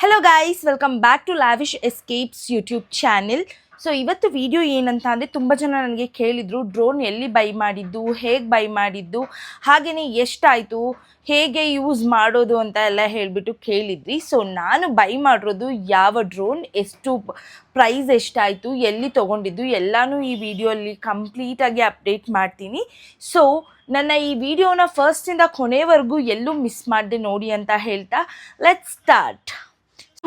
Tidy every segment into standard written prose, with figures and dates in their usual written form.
Hello guys, welcome back to Lavish Escapes YouTube channel. So ಇವತ್ತು video ಏನಂತ ಅಂದರೆ ತುಂಬ ಜನ ನನಗೆ ಕೇಳಿದರು ಡ್ರೋನ್ ಎಲ್ಲಿ ಬೈ ಮಾಡಿದ್ದು, ಹೇಗೆ ಬೈ ಮಾಡಿದ್ದು, ಹಾಗೆಯೇ ಎಷ್ಟಾಯಿತು, ಹೇಗೆ ಯೂಸ್ ಮಾಡೋದು ಅಂತ ಎಲ್ಲ ಹೇಳಿಬಿಟ್ಟು ಕೇಳಿದ್ರಿ. ಸೊ ನಾನು ಬೈ ಮಾಡಿರೋದು ಯಾವ ಡ್ರೋನ್, ಎಷ್ಟು ಪ್ರೈಸ್ ಎಷ್ಟಾಯಿತು, ಎಲ್ಲಿ ತೊಗೊಂಡಿದ್ದು ಎಲ್ಲನೂ ಈ ವಿಡಿಯೋಲ್ಲಿ ಕಂಪ್ಲೀಟಾಗಿ ಅಪ್ಡೇಟ್ ಮಾಡ್ತೀನಿ. ಸೊ ನನ್ನ ಈ ವಿಡಿಯೋನ ಫಸ್ಟಿಂದ ಕೊನೆವರೆಗೂ ಎಲ್ಲೂ ಮಿಸ್ ಮಾಡದೆ ನೋಡಿ ಅಂತ ಹೇಳ್ತಾ ಲೆಟ್ಸ್ ಸ್ಟಾರ್ಟ್.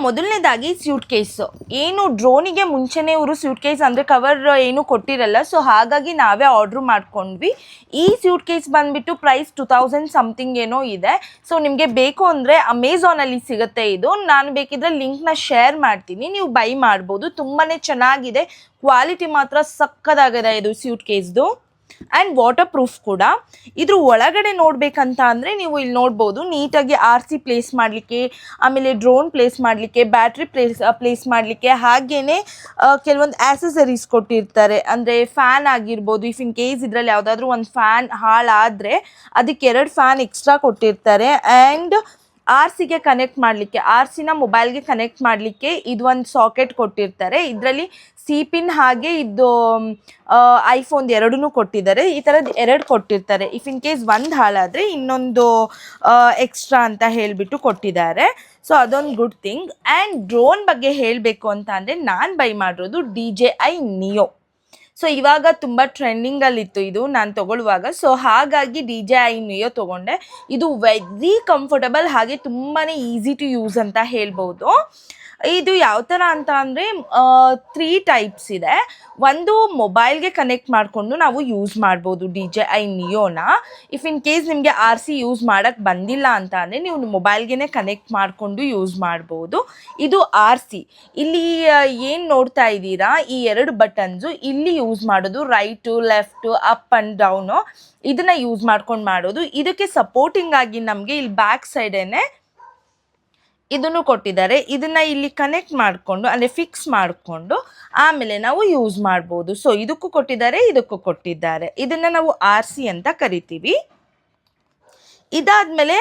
ಮೊದಲನೇದಾಗಿ ಸ್ಯೂಟ್ ಕೇಸು. ಏನು ಡ್ರೋನಿಗೆ ಮುಂಚೆನೇ ಇವರು ಸ್ಯೂಟ್ ಕೇಸ್ ಅಂದರೆ ಕವರ್ ಏನು ಕೊಟ್ಟಿರಲ್ಲ, ಸೊ ಹಾಗಾಗಿ ನಾವೇ ಆರ್ಡ್ರ್ ಮಾಡ್ಕೊಂಡ್ವಿ. ಈ ಸ್ಯೂಟ್ ಕೇಸ್ ಬಂದುಬಿಟ್ಟು ಪ್ರೈಸ್ 2000 ಸಮಥಿಂಗ್ ಏನೋ ಇದೆ. ಸೊ ನಿಮಗೆ ಬೇಕು ಅಂದರೆ ಅಮೆಝಾನಲ್ಲಿ ಸಿಗುತ್ತೆ ಇದು. ನಾನು ಬೇಕಿದ್ರೆ ಲಿಂಕ್ನ ಶೇರ್ ಮಾಡ್ತೀನಿ, ನೀವು ಬೈ ಮಾಡ್ಬೋದು. ತುಂಬಾ ಚೆನ್ನಾಗಿದೆ, ಕ್ವಾಲಿಟಿ ಮಾತ್ರ ಸಕ್ಕದಾಗಿದೆ ಇದು ಸ್ಯೂಟ್ ಕೇಸ್ದು. ಆ್ಯಂಡ್ ವಾಟರ್ ಪ್ರೂಫ್ ಕೂಡ. ಇದ್ರ ಒಳಗಡೆ ನೋಡಬೇಕಂತ ಅಂದರೆ ನೀವು ಇಲ್ಲಿ ನೋಡ್ಬೋದು, ನೀಟಾಗಿ RC ಪ್ಲೇಸ್ ಮಾಡಲಿಕ್ಕೆ, ಆಮೇಲೆ ಡ್ರೋನ್ ಪ್ಲೇಸ್ ಮಾಡಲಿಕ್ಕೆ, ಬ್ಯಾಟ್ರಿ ಪ್ಲೇಸ್ ಮಾಡಲಿಕ್ಕೆ, ಹಾಗೆಯೇ ಕೆಲವೊಂದು ಆ್ಯಸಸರೀಸ್ ಕೊಟ್ಟಿರ್ತಾರೆ. ಅಂದರೆ ಫ್ಯಾನ್ ಆಗಿರ್ಬೋದು, ಇಫ್ ಇನ್ ಕೇಸ್ ಇದರಲ್ಲಿ ಯಾವುದಾದ್ರೂ ಒಂದು ಫ್ಯಾನ್ ಹಾಳಾದರೆ ಅದಕ್ಕೆ 2 ಫ್ಯಾನ್ ಎಕ್ಸ್ಟ್ರಾ ಕೊಟ್ಟಿರ್ತಾರೆ. ಆ್ಯಂಡ್ RCಗೆ ಕನೆಕ್ಟ್ ಮಾಡಲಿಕ್ಕೆ, RCನ ಮೊಬೈಲ್ಗೆ ಕನೆಕ್ಟ್ ಮಾಡಲಿಕ್ಕೆ ಇದು ಒಂದು ಸಾಕೆಟ್ ಕೊಟ್ಟಿರ್ತಾರೆ. ಇದರಲ್ಲಿ ಪಿನ್ ಹಾಗೆ ಇದು ಐಫೋನ್ ಎರಡೂ ಕೊಟ್ಟಿದ್ದಾರೆ. ಈ ಥರದ್ದು 2 ಕೊಟ್ಟಿರ್ತಾರೆ. ಇಫ್ ಇನ್ ಕೇಸ್ ಒಂದು ಹಾಳಾದರೆ ಇನ್ನೊಂದು ಎಕ್ಸ್ಟ್ರಾ ಅಂತ ಹೇಳಿಬಿಟ್ಟು ಕೊಟ್ಟಿದ್ದಾರೆ. ಸೊ ಅದೊಂದು ಗುಡ್ ಥಿಂಗ್. ಆ್ಯಂಡ್ ಡ್ರೋನ್ ಬಗ್ಗೆ ಹೇಳಬೇಕು ಅಂತ ಅಂದರೆ ನಾನು ಬೈ ಮಾಡಿರೋದು DJI Neo. ಸೊ ಇವಾಗ ತುಂಬ ಟ್ರೆಂಡಿಂಗಲ್ಲಿತ್ತು ಇದು ನಾನು ತೊಗೊಳ್ಳುವಾಗ. ಸೊ ಹಾಗಾಗಿ DJI Neo ತೊಗೊಂಡೆ. ಇದು ವೆರಿ ಕಂಫರ್ಟಬಲ್, ಹಾಗೆ ತುಂಬಾ ಈಸಿ ಟು ಯೂಸ್ ಅಂತ ಹೇಳ್ಬೋದು. ಇದು ಯಾವ ಥರ ಅಂತ ಅಂದರೆ 3 ಟೈಪ್ಸ್ ಇದೆ. ಒಂದು ಮೊಬೈಲ್ಗೆ ಕನೆಕ್ಟ್ ಮಾಡಿಕೊಂಡು ನಾವು ಯೂಸ್ ಮಾಡ್ಬೋದು DJI Neoನ. ಇಫ್ ಇನ್ ಕೇಸ್ ನಿಮಗೆ RC ಯೂಸ್ ಮಾಡೋಕ್ಕೆ ಬಂದಿಲ್ಲ ಅಂತ ಅಂದರೆ ನೀವು ಮೊಬೈಲ್ಗೆ ಕನೆಕ್ಟ್ ಮಾಡಿಕೊಂಡು ಯೂಸ್ ಮಾಡ್ಬೋದು. ಇದು RC. ಇಲ್ಲಿ ಏನು ನೋಡ್ತಾ ಇದ್ದೀರಾ, ಈ 2 ಬಟನ್ಸು ಇಲ್ಲಿ ಯೂಸ್ ಮಾಡೋದು, right left up and down, ಇದನ್ನು ಯೂಸ್ ಮಾಡ್ಕೊಂಡು ಮಾಡೋದು. ಇದಕ್ಕೆ ಸಪೋರ್ಟಿಂಗ್ ಆಗಿ ನಮಗೆ ಇಲ್ಲಿ ಬ್ಯಾಕ್ ಸೈಡೇನೆ ಇದನ್ನು ಕೊಟ್ಟಿದ್ದಾರೆ. ಇದನ್ನು ಇಲ್ಲಿ ಕನೆಕ್ಟ್ ಮಾಡಿಕೊಂಡು ಅಂದರೆ ಫಿಕ್ಸ್ ಮಾಡಿಕೊಂಡು ಆಮೇಲೆ ನಾವು ಯೂಸ್ ಮಾಡ್ಬೋದು. ಸೊ ಇದಕ್ಕೂ ಕೊಟ್ಟಿದ್ದಾರೆ, ಇದಕ್ಕೂ ಕೊಟ್ಟಿದ್ದಾರೆ. ಇದನ್ನು ನಾವು RC ಅಂತ ಕರಿತೀವಿ. ಇದಾದಮೇಲೆ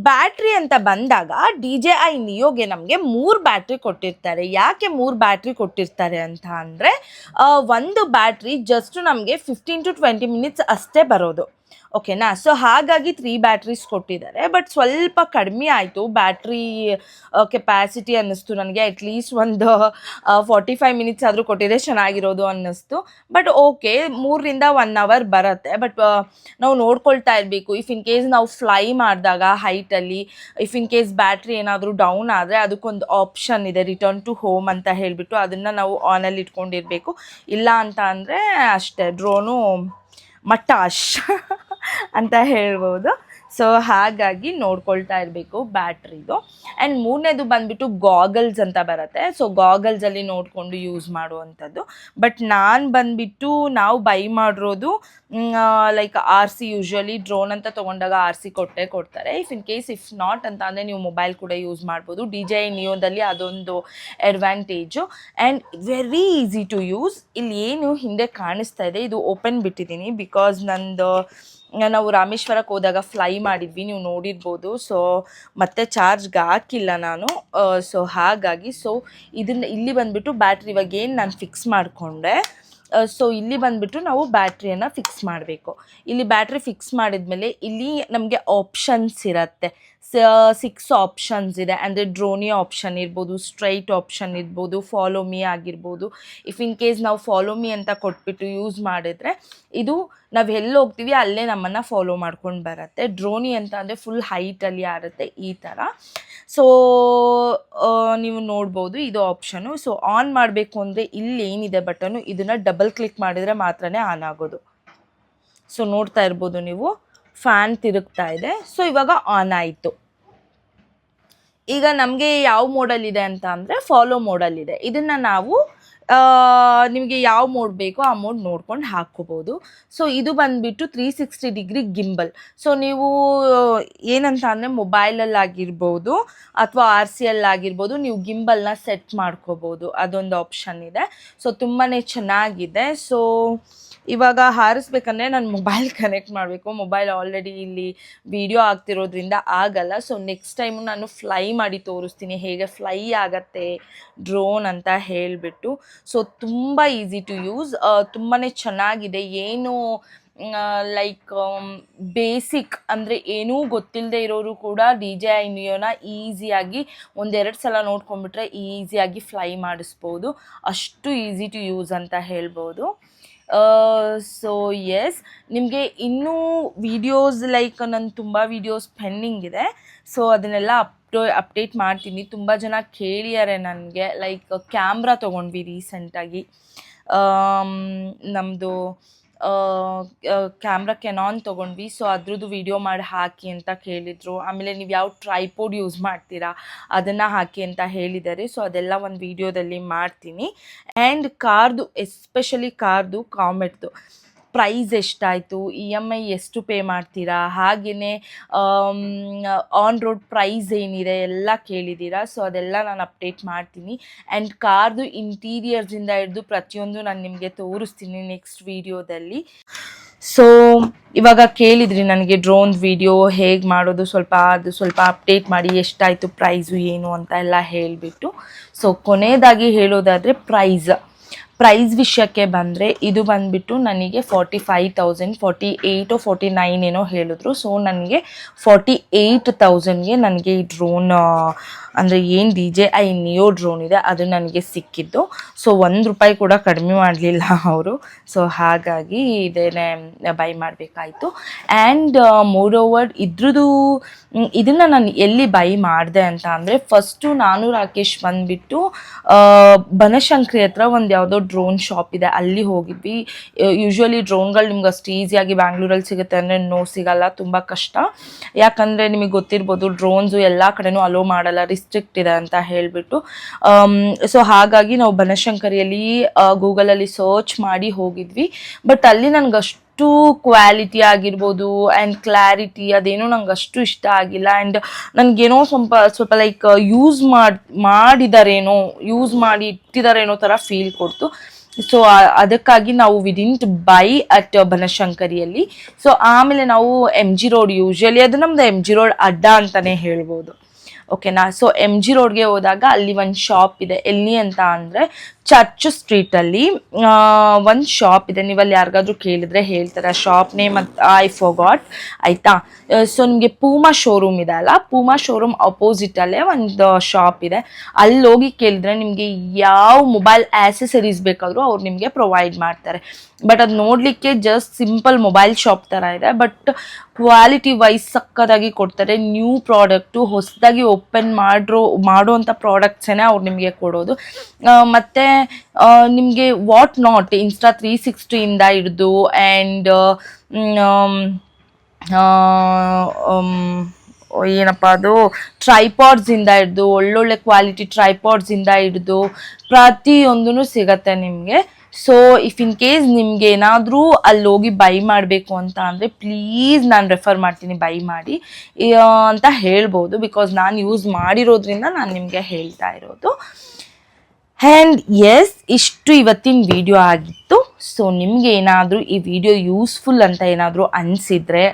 ಬ್ಯಾಟ್ರಿ ಅಂತ ಬಂದಾಗ DJI Neoಗೆ ನಮಗೆ 3 ಬ್ಯಾಟ್ರಿ ಕೊಟ್ಟಿರ್ತಾರೆ. ಯಾಕೆ 3 ಬ್ಯಾಟ್ರಿ ಕೊಟ್ಟಿರ್ತಾರೆ ಅಂತ ಅಂದರೆ, ಒಂದು ಬ್ಯಾಟ್ರಿ ಜಸ್ಟ್ ನಮಗೆ 15 to 20 ಮಿನಿಟ್ಸ್ ಅಷ್ಟೇ ಬರೋದು, ಓಕೆನಾ. ಸೊ ಹಾಗಾಗಿ 3 ಬ್ಯಾಟ್ರೀಸ್ ಕೊಟ್ಟಿದ್ದಾರೆ. ಬಟ್ ಸ್ವಲ್ಪ ಕಡಿಮೆ ಆಯಿತು ಬ್ಯಾಟ್ರಿ ಕೆಪಾಸಿಟಿ ಅನ್ನಿಸ್ತು ನನಗೆ. ಅಟ್ಲೀಸ್ಟ್ ಒಂದು 45 ಮಿನಿಟ್ಸ್ ಆದರೂ ಕೊಟ್ಟಿದ್ರೆ ಚೆನ್ನಾಗಿರೋದು ಅನ್ನಿಸ್ತು. ಬಟ್ ಓಕೆ, 3ರಿಂದ 1 ಅವರ್ ಬರುತ್ತೆ. ಬಟ್ ನಾವು ನೋಡ್ಕೊಳ್ತಾ ಇರಬೇಕು. ಇಫ್ ಇನ್ ಕೇಸ್ ನಾವು ಫ್ಲೈ ಮಾಡಿದಾಗ ಹೈಟಲ್ಲಿ ಇಫ್ ಇನ್ ಕೇಸ್ ಬ್ಯಾಟ್ರಿ ಏನಾದರೂ ಡೌನ್ ಆದರೆ ಅದಕ್ಕೊಂದು ಆಪ್ಷನ್ ಇದೆ, ರಿಟರ್ನ್ ಟು ಹೋಮ್ ಅಂತ ಹೇಳಿಬಿಟ್ಟು, ಅದನ್ನು ನಾವು ಆನಲ್ಲಿ ಇಟ್ಕೊಂಡಿರಬೇಕು. ಇಲ್ಲ ಅಂತ ಅಂದರೆ ಅಷ್ಟೇ, ಡ್ರೋನು ಮಟಾಶ್ ಅಂತ ಹೇಳ್ಬೋದು. ಸೊ ಹಾಗಾಗಿ ನೋಡ್ಕೊಳ್ತಾ ಇರಬೇಕು ಬ್ಯಾಟ್ರಿದು. ಆ್ಯಂಡ್ 3ನೇದು ಬಂದುಬಿಟ್ಟು ಗಾಗಲ್ಸ್ ಅಂತ ಬರುತ್ತೆ. ಸೊ ಗಾಗಲ್ಸಲ್ಲಿ ನೋಡಿಕೊಂಡು ಯೂಸ್ ಮಾಡುವಂಥದ್ದು. ಬಟ್ ನಾವು ಬೈ ಮಾಡಿರೋದು ಲೈಕ್ RC. ಯೂಶ್ವಲಿ ಡ್ರೋನ್ ಅಂತ ತೊಗೊಂಡಾಗ RC ಕೊಡ್ತಾರೆ. ಇಫ್ ನಾಟ್ ಅಂತ ಅಂದರೆ ನೀವು ಮೊಬೈಲ್ ಕೂಡ ಯೂಸ್ ಮಾಡ್ಬೋದು. DJI Neoದಲ್ಲಿ ಅದೊಂದು advantage. And very easy to use. ಇಲ್ಲಿ ಏನು ಹಿಂದೆ ಕಾಣಿಸ್ತಾ ಇದೆ, ಇದು ಓಪನ್ ಬಿಟ್ಟಿದ್ದೀನಿ ಬಿಕಾಸ್ ನಾವು ರಾಮೇಶ್ವರಕ್ಕೆ ಹೋದಾಗ ಫ್ಲೈ ಮಾಡಿದ್ವಿ, ನೀವು ನೋಡಿರ್ಬೋದು. ಸೊ ಮತ್ತೆ ಚಾರ್ಜ್ಗೆ ಹಾಕಿಲ್ಲ ನಾನು. ಸೊ ಹಾಗಾಗಿ ಇಲ್ಲಿ ಬಂದುಬಿಟ್ಟು ಬ್ಯಾಟ್ರಿ ಇವಾಗ ಏನು ನಾನು ಫಿಕ್ಸ್ ಮಾಡಿಕೊಂಡೆ. ಸೊ ಇಲ್ಲಿ ಬಂದುಬಿಟ್ಟು ನಾವು ಬ್ಯಾಟ್ರಿಯನ್ನು ಫಿಕ್ಸ್ ಮಾಡಬೇಕು. ಇಲ್ಲಿ ಬ್ಯಾಟ್ರಿ ಫಿಕ್ಸ್ ಮಾಡಿದ್ಮೇಲೆ ಇಲ್ಲಿ ನಮಗೆ ಆಪ್ಷನ್ಸ್ ಇರುತ್ತೆ. 6 ಆಪ್ಷನ್ಸ್ ಇದೆ. ಅಂದರೆ ಡ್ರೋನಿ ಆಪ್ಷನ್ ಇರ್ಬೋದು, ಸ್ಟ್ರೈಟ್ ಆಪ್ಷನ್ ಇರ್ಬೋದು, ಫಾಲೋ ಮೀ ಆಗಿರ್ಬೋದು. ಇಫ್ ಇನ್ ಕೇಸ್ ನಾವು ಫಾಲೋ ಮೀ ಅಂತ ಕೊಟ್ಬಿಟ್ಟು ಯೂಸ್ ಮಾಡಿದ್ರೆ ಇದು ನಾವು ಎಲ್ಲಿ ಹೋಗ್ತೀವಿ ಅಲ್ಲೇ ನಮ್ಮನ್ನು ಫಾಲೋ ಮಾಡ್ಕೊಂಡು ಬರುತ್ತೆ. ಡ್ರೋನಿ ಅಂತ ಅಂದರೆ ಫುಲ್ ಹೈಟಲ್ಲಿ ಆರುತ್ತೆ ಈ ಥರ. ಸೊ ನೀವು ನೋಡ್ಬೋದು ಇದು ಆಪ್ಷನು. ಸೊ ಆನ್ ಮಾಡಬೇಕು ಅಂದರೆ ಇಲ್ಲಿ ಏನಿದೆ ಬಟನು, ಇದನ್ನು ಡಬಲ್ ಕ್ಲಿಕ್ ಮಾಡಿದರೆ ಮಾತ್ರನೇ ಆನ್ ಆಗೋದು. ಸೊ ನೋಡ್ತಾ ಇರ್ಬೋದು ನೀವು, ಫ್ಯಾನ್ ತಿರುಗ್ತಾ ಇದೆ. ಸೊ ಇವಾಗ ಆನ್ ಆಯಿತು. ಈಗ ನಮಗೆ ಯಾವ ಮೋಡಲ್ಲಿದೆ ಅಂತ ಅಂದರೆ ಫಾಲೋ ಮೋಡಲ್ಲಿದೆ. ಇದನ್ನು ನಾವು ನಿಮಗೆ ಯಾವ ಮೋಡ್ ಬೇಕೋ ಆ ಮೋಡ್ ನೋಡ್ಕೊಂಡು ಹಾಕ್ಕೋಬೋದು. ಸೊ ಇದು ಬಂದುಬಿಟ್ಟು 360 ಡಿಗ್ರಿ ಗಿಂಬಲ್. ಸೊ ನೀವು ಏನಂತ ಅಂದರೆ ಮೊಬೈಲಲ್ಲಾಗಿರ್ಬೋದು ಅಥವಾ RCL ಆಗಿರ್ಬೋದು, ನೀವು ಗಿಂಬಲ್ನ ಸೆಟ್ ಮಾಡ್ಕೋಬೋದು, ಅದೊಂದು ಆಪ್ಷನ್ ಇದೆ. ಸೊ ತುಂಬಾ ಚೆನ್ನಾಗಿದೆ. ಸೊ ಇವಾಗ ಹಾರಿಸ್ಬೇಕಂದ್ರೆ ನಾನು ಮೊಬೈಲ್ ಕನೆಕ್ಟ್ ಮಾಡಬೇಕು. ಮೊಬೈಲ್ ಆಲ್ರೆಡಿ ಇಲ್ಲಿ ವಿಡಿಯೋ ಆಗ್ತಿರೋದ್ರಿಂದ ಆಗಲ್ಲ. ಸೊ ನೆಕ್ಸ್ಟ್ ಟೈಮು ನಾನು ಫ್ಲೈ ಮಾಡಿ ತೋರಿಸ್ತೀನಿ, ಹೇಗೆ ಫ್ಲೈ ಆಗತ್ತೆ ಡ್ರೋನ್ ಅಂತ ಹೇಳಿಬಿಟ್ಟು. ಸೊ ತುಂಬ ಈಸಿ ಟು ಯೂಸ್, ತುಂಬಾ ಚೆನ್ನಾಗಿದೆ. ಏನು ಲೈಕ್ ಬೇಸಿಕ್ ಅಂದರೆ ಏನೂ ಗೊತ್ತಿಲ್ಲದೆ ಇರೋರು ಕೂಡ DJI Neoನ ಈಸಿಯಾಗಿ ಒಂದೆರಡು ಸಲ ನೋಡ್ಕೊಂಡ್ಬಿಟ್ರೆ ಈಸಿಯಾಗಿ ಫ್ಲೈ ಮಾಡಿಸ್ಬೋದು. ಅಷ್ಟು ಈಸಿ ಟು ಯೂಸ್ ಅಂತ ಹೇಳ್ಬೋದು. ಸೊ ಎಸ್, ನಿಮಗೆ ಇನ್ನೂ ವೀಡಿಯೋಸ್ ಲೈಕ್ ನನ್ನ ತುಂಬ ವೀಡಿಯೋಸ್ ಪೆಂಡಿಂಗ್ ಇದೆ. ಸೊ ಅದನ್ನೆಲ್ಲ ಅಪ್ಡೇಟ್ ಮಾಡ್ತೀನಿ. ತುಂಬ ಜನ ಕೇಳಿದ್ದಾರೆ ನನಗೆ, ಲೈಕ್ ಕ್ಯಾಮ್ರಾ ತೊಗೊಂಡ್ವಿ ರೀಸೆಂಟಾಗಿ, ನಮ್ಮದು ಕ್ಯಾಮ್ರಾ ಕೆನಾನ್ ತೊಗೊಂಡ್ವಿ. ಸೊ ಅದ್ರದ್ದು ವಿಡಿಯೋ ಮಾಡಿ ಹಾಕಿ ಅಂತ ಕೇಳಿದರು. ಆಮೇಲೆ ನೀವು ಯಾವ ಟ್ರೈಪೋಡ್ ಯೂಸ್ ಮಾಡ್ತೀರಾ ಅದನ್ನು ಹಾಕಿ ಅಂತ ಹೇಳಿದ್ದಾರೆ. ಸೊ ಅದೆಲ್ಲ ಒಂದು ವಿಡಿಯೋದಲ್ಲಿ ಮಾಡ್ತೀನಿ. ಆ್ಯಂಡ್ ಕಾರ್ದು, ಎಸ್ಪೆಷಲಿ ಕಾರ್ದು ಕಾಮೆಟ್ದು ಪ್ರೈಸ್ ಎಷ್ಟಾಯಿತು, EMI ಎಷ್ಟು ಪೇ ಮಾಡ್ತೀರಾ, ಹಾಗೆಯೇ ಆನ್ ರೋಡ್ ಪ್ರೈಸ್ ಏನಿದೆ ಎಲ್ಲ ಕೇಳಿದ್ದೀರಾ. ಸೊ ಅದೆಲ್ಲ ನಾನು ಅಪ್ಡೇಟ್ ಮಾಡ್ತೀನಿ. ಆ್ಯಂಡ್ ಕಾರ್ದು ಇಂಟೀರಿಯರ್ಸಿಂದ ಹಿಡಿದು ಪ್ರತಿಯೊಂದು ನಾನು ನಿಮಗೆ ತೋರಿಸ್ತೀನಿ ನೆಕ್ಸ್ಟ್ ವೀಡಿಯೋದಲ್ಲಿ. ಸೊ ಇವಾಗ ಕೇಳಿದ್ರಿ ನನಗೆ ಡ್ರೋನ್ ವಿಡಿಯೋ ಹೇಗೆ ಮಾಡೋದು, ಸ್ವಲ್ಪ ಅಪ್ಡೇಟ್ ಮಾಡಿ, ಎಷ್ಟಾಯಿತು ಪ್ರೈಸು ಏನು ಅಂತ ಎಲ್ಲ ಹೇಳಿಬಿಟ್ಟು. ಸೊ ಕೊನೆಯದಾಗಿ ಹೇಳೋದಾದರೆ ಪ್ರೈಸ್ ವಿಷಯಕ್ಕೆ ಬಂದರೆ, ಇದು ಬಂದುಬಿಟ್ಟು ನನಗೆ 45,000, 48 49 ಏನೋ ಹೇಳಿದ್ರು. ಸೊ ನನಗೆ 48,000ಗೆ ನನಗೆ ಈ ಡ್ರೋನ್ ಅಂದರೆ ಏನು DJI Neo ಡ್ರೋನ್ ಇದೆ ಅದು ನನಗೆ ಸಿಕ್ಕಿದ್ದು. ಸೊ ₹1 ಕೂಡ ಕಡಿಮೆ ಮಾಡಲಿಲ್ಲ ಅವರು. ಸೊ ಹಾಗಾಗಿ ಇದೇನೇ ಬೈ ಮಾಡಬೇಕಾಯಿತು. ಆ್ಯಂಡ್ ಮೋರ್ ಓವರ್ ಇದನ್ನು ನಾನು ಎಲ್ಲಿ ಬೈ ಮಾಡಿದೆ ಅಂತ ಅಂದರೆ, ಫಸ್ಟು ನಾನು ರಾಕೇಶ್ ಬಂದುಬಿಟ್ಟು ಬನಶಂಕರಿ ಹತ್ರ ಒಂದು ಯಾವುದೋ ಡ್ರೋನ್ ಶಾಪ್ ಇದೆ, ಅಲ್ಲಿ ಹೋಗಿದ್ವಿ. ಯೂಶ್ವಲಿ ಡ್ರೋನ್ಗಳು ನಿಮ್ಗೆ ಅಷ್ಟು ಈಸಿಯಾಗಿ ಬ್ಯಾಂಗ್ಳೂರಲ್ಲಿ ಸಿಗುತ್ತೆ ಅಂದರೆ ಸಿಗಲ್ಲ, ತುಂಬ ಕಷ್ಟ. ಯಾಕಂದರೆ ನಿಮಗೆ ಗೊತ್ತಿರ್ಬೋದು, ಡ್ರೋನ್ಸು ಎಲ್ಲ ಕಡೆನೂ ಅಲೋ ಮಾಡಲ್ಲ, ರಿಸ್ಟ್ರಿಕ್ಟ್ ಇದೆ ಅಂತ ಹೇಳಿಬಿಟ್ಟು. ಸೊ ಹಾಗಾಗಿ ನಾವು ಬನಶಂಕರಿಯಲ್ಲಿ ಗೂಗಲಲ್ಲಿ ಸರ್ಚ್ ಮಾಡಿ ಹೋಗಿದ್ವಿ. ಬಟ್ ಅಲ್ಲಿ ನನಗಷ್ಟು ಕ್ವಾಲಿಟಿ ಆಗಿರ್ಬೋದು ಆ್ಯಂಡ್ ಕ್ಲಾರಿಟಿ ಅದೇನೋ ನಂಗೆ ಅಷ್ಟು ಇಷ್ಟ ಆಗಿಲ್ಲ. ಆ್ಯಂಡ್ ನನಗೇನೋ ಸ್ವಲ್ಪ ಲೈಕ್ ಯೂಸ್ ಮಾಡಿ ಇಟ್ಟಿದ್ದಾರೇನೋ ಥರ ಫೀಲ್ ಕೊಡ್ತು. ಸೊ ಅದಕ್ಕಾಗಿ ನಾವು ವಿ ಡಿಡ್ಂಟ್ ಬೈ ಅಟ್ ಬನಶಂಕರಿಯಲ್ಲಿ. ಸೊ ಆಮೇಲೆ ನಾವು MG ರೋಡ್, ಯೂಶ್ವಲಿ ಅದು ನಮ್ದು MG ರೋಡ್ ಅಡ್ಡ ಅಂತಲೇ ಹೇಳ್ಬೋದು, ಓಕೆನಾ. ಸೊ MG ರೋಡ್ಗೆ ಹೋದಾಗ ಅಲ್ಲಿ ಒಂದು ಶಾಪ್ ಇದೆ. ಎಲ್ಲಿ ಅಂತ ಅಂದರೆ ಚರ್ಚ್ ಸ್ಟ್ರೀಟಲ್ಲಿ ಒಂದು ಶಾಪ್ ಇದೆ. ನೀವಲ್ಲಿ ಯಾರಿಗಾದ್ರೂ ಕೇಳಿದ್ರೆ ಹೇಳ್ತಾರೆ ಆ ಶಾಪ್ ನೇಮ್ ಅಂತ, ಐ ಫಾರ್ಗಾಟ್, ಆಯಿತಾ. ಸೊ ನಿಮಗೆ ಪೂಮಾ ಶೋರೂಮ್ ಇದೆ ಅಲ್ಲ, ಪೂಮಾ ಶೋರೂಮ್ ಅಪೋಸಿಟಲ್ಲೇ ಒಂದು ಶಾಪ್ ಇದೆ. ಅಲ್ಲಿ ಹೋಗಿ ಕೇಳಿದ್ರೆ ನಿಮಗೆ ಯಾವ ಮೊಬೈಲ್ ಆ್ಯಸೆಸರೀಸ್ ಬೇಕಾದರೂ ಅವ್ರು ನಿಮಗೆ ಪ್ರೊವೈಡ್ ಮಾಡ್ತಾರೆ. ಬಟ್ ಅದು ನೋಡಲಿಕ್ಕೆ ಜಸ್ಟ್ ಸಿಂಪಲ್ ಮೊಬೈಲ್ ಶಾಪ್ ಥರ ಇದೆ, ಬಟ್ ಕ್ವಾಲಿಟಿ ವೈಸ್ ಸಕ್ಕತ್ತಾಗಿ ಕೊಡ್ತಾರೆ. ನ್ಯೂ ಪ್ರಾಡಕ್ಟು, ಹೊಸದಾಗಿ ಓಪನ್ ಮಾಡೋವಂಥ ಪ್ರಾಡಕ್ಟ್ಸೇ ಅವ್ರು ನಿಮಗೆ ಕೊಡೋದು. ಮತ್ತು ನಿಮಗೆ ವಾಟ್ ನಾಟ್ Insta 360 ಹಿಡಿದು ಆ್ಯಂಡ್ ಏನಪ್ಪ ಅದು ಟ್ರೈಪಾಡ್ಸಿಂದ ಹಿಡಿದು, ಒಳ್ಳೊಳ್ಳೆ ಕ್ವಾಲಿಟಿ ಟ್ರೈಪಾಡ್ಸಿಂದ ಹಿಡಿದು ಪ್ರತಿಯೊಂದೂ ಸಿಗತ್ತೆ ನಿಮಗೆ. ಸೊ ಇಫ್ ಇನ್ ಕೇಸ್ ನಿಮ್ಗೆ ಏನಾದರೂ ಅಲ್ಲಿ ಹೋಗಿ ಬೈ ಮಾಡಬೇಕು ಅಂತ ಅಂದರೆ ಪ್ಲೀಸ್ ನಾನು ರೆಫರ್ ಮಾಡ್ತೀನಿ, ಬೈ ಮಾಡಿ ಅಂತ ಹೇಳ್ಬೋದು. ಬಿಕಾಸ್ ನಾನು ಯೂಸ್ ಮಾಡಿರೋದ್ರಿಂದ ನಾನು ನಿಮಗೆ ಹೇಳ್ತಾ ಇರೋದು. ಆ್ಯಂಡ್ ಎಸ್, ಇಷ್ಟು ಇವತ್ತಿನ ವಿಡಿಯೋ ಆಗಿತ್ತು. ಸೊ ನಿಮಗೆ ಏನಾದರೂ ಈ ವಿಡಿಯೋ ಯೂಸ್ಫುಲ್ ಅಂತ ಏನಾದರೂ ಅನಿಸಿದರೆ,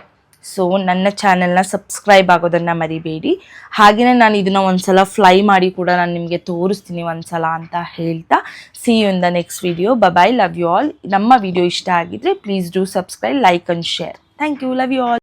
ಸೊ ನನ್ನ ಚಾನೆಲ್ನ ಸಬ್ಸ್ಕ್ರೈಬ್ ಆಗೋದನ್ನು ಮರಿಬೇಡಿ. ಹಾಗೆಯೇ ನಾನು ಇದನ್ನು ಒಂದ್ಸಲ ಫ್ಲೈ ಮಾಡಿ ಕೂಡ ನಾನು ನಿಮಗೆ ತೋರಿಸ್ತೀನಿ ಒಂದ್ಸಲ ಅಂತ ಹೇಳ್ತಾ, see you in the next video. Bye, love you all. ನಮ್ಮ ವಿಡಿಯೋ ಇಷ್ಟ ಆಗಿದ್ರೆ please do subscribe, like and share. Thank you, love you all.